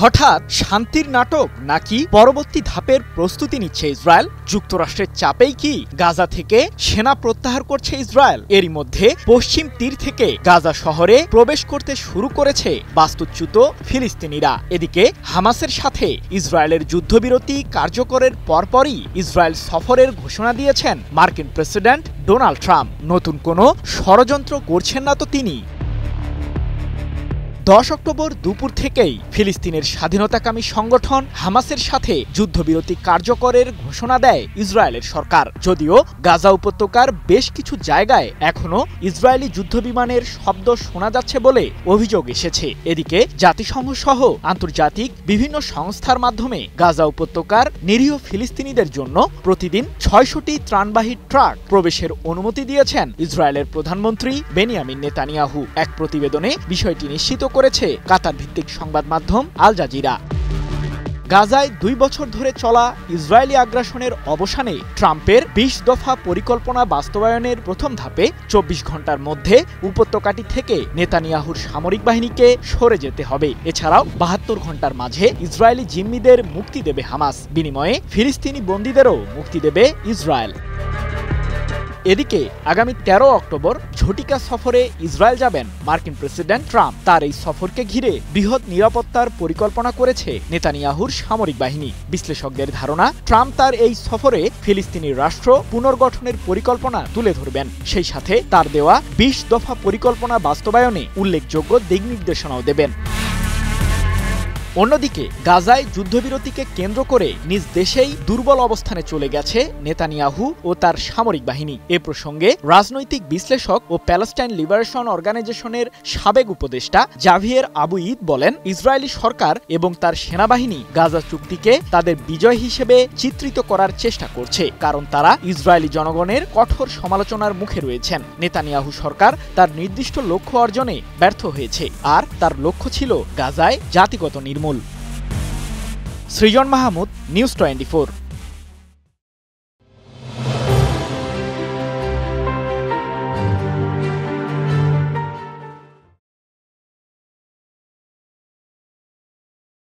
হঠাৎ শান্তির নাটক নাকি পরবর্তী ধাপের প্রস্তুতি নিচ্ছে ইসরায়েল? যুক্তরাষ্ট্রের চাপেই কি গাজা থেকে সেনা প্রত্যাহার করছে ইসরায়েল? এরই মধ্যে পশ্চিম তীর থেকে গাজা শহরে প্রবেশ করতে শুরু করেছে বাস্তুচ্যুত ফিলিস্তিনিরা। এদিকে হামাসের সাথে ইসরায়েলের যুদ্ধবিরতি কার্যকরের পরপরই ইসরায়েল সফরের ঘোষণা দিয়েছেন মার্কিন প্রেসিডেন্ট ডোনাল্ড ট্রাম্প। নতুন কোনো ষড়যন্ত্র করছেন না তো তিনি। 10 অক্টোবর দুপুর থেকেই ফিলিস্তিনের স্বাধীনতাকামী সংগঠন হামাসের সাথে যুদ্ধবিরতি কার্যকরের ঘোষণা দেয় ইসরায়েলের সরকার। যদিও গাজা উপত্যকার বেশ কিছু জায়গায় এখনো ইসরায়েলি যুদ্ধবিমানের শব্দ শোনা যাচ্ছে বলে অভিযোগ এসেছে। এদিকে জাতিসংঘ সহ আন্তর্জাতিক বিভিন্ন সংস্থার মাধ্যমে গাজা উপত্যকার নিরীহ ফিলিস্তিনিদের জন্য প্রতিদিন 600টি ত্রাণবাহী ট্রাক প্রবেশের অনুমতি দিয়েছেন ইসরায়েলের প্রধানমন্ত্রী বেনিয়ামিন নেতানিয়াহু। এক প্রতিবেদনে বিষয়টি নিশ্চিত করেছে কাতার ভিত্তিক সংবাদ মাধ্যম আল জাজিরা। গাজায় 2 বছর ধরে চলা ইসরায়েলি আগ্রাসনের অবসানে ট্রাম্পের 20 দফা পরিকল্পনা বাস্তবায়নের প্রথম ধাপে 24 ঘন্টার মধ্যে উপত্যকাটি থেকে নেতানিয়াহুর সামরিক বাহিনীকে সরে যেতে হবে। এছাড়াও 72 ঘন্টার মাঝে ইসরায়েলি জিম্মিদের মুক্তি দেবে হামাস, বিনিময়ে ফিলিস্তিনি বন্দীদেরও মুক্তি দেবে ইসরায়েল। এদিকে আগামী 13 অক্টোবর ঝটিকা সফরে ইসরায়েল যাবেন মার্কিন প্রেসিডেন্ট ট্রাম্প। তার এই সফরকে ঘিরে বৃহৎ নিরাপত্তার পরিকল্পনা করেছে নেতানিয়াহুর সামরিক বাহিনী। বিশ্লেষকদের ধারণা, ট্রাম্প তার এই সফরে ফিলিস্তিনি রাষ্ট্র পুনর্গঠনের পরিকল্পনা তুলে ধরবেন। সেই সাথে তার দেওয়া 20 দফা পরিকল্পনা বাস্তবায়নে উল্লেখযোগ্য দিক নির্দেশনাও দেবেন। অন্যদিকে গাজায় যুদ্ধবিরতিকে কেন্দ্র করে নিজ দেশেই দুর্বল অবস্থানে চলে গেছে নেতানিয়াহু ও তার সামরিক বাহিনী। এ প্রসঙ্গে রাজনৈতিক বিশ্লেষক ও প্যালেস্টাইন লিবারেশন অর্গানাইজেশনের সাবেক উপদেষ্টা জাভিয়ের আবু ঈদ বলেন, ইসরায়েলি সরকার এবং তার সেনাবাহিনী গাজা চুক্তিকে তাদের বিজয় হিসেবে চিত্রিত করার চেষ্টা করছে, কারণ তারা ইসরায়েলি জনগণের কঠোর সমালোচনার মুখে রয়েছেন। নেতানিয়াহু সরকার তার নির্দিষ্ট লক্ষ্য অর্জনে ব্যর্থ হয়েছে, আর তার লক্ষ্য ছিল গাজায় জাতিগত নির্মূল। সৃজন মাহমুদ, নিউজ 24।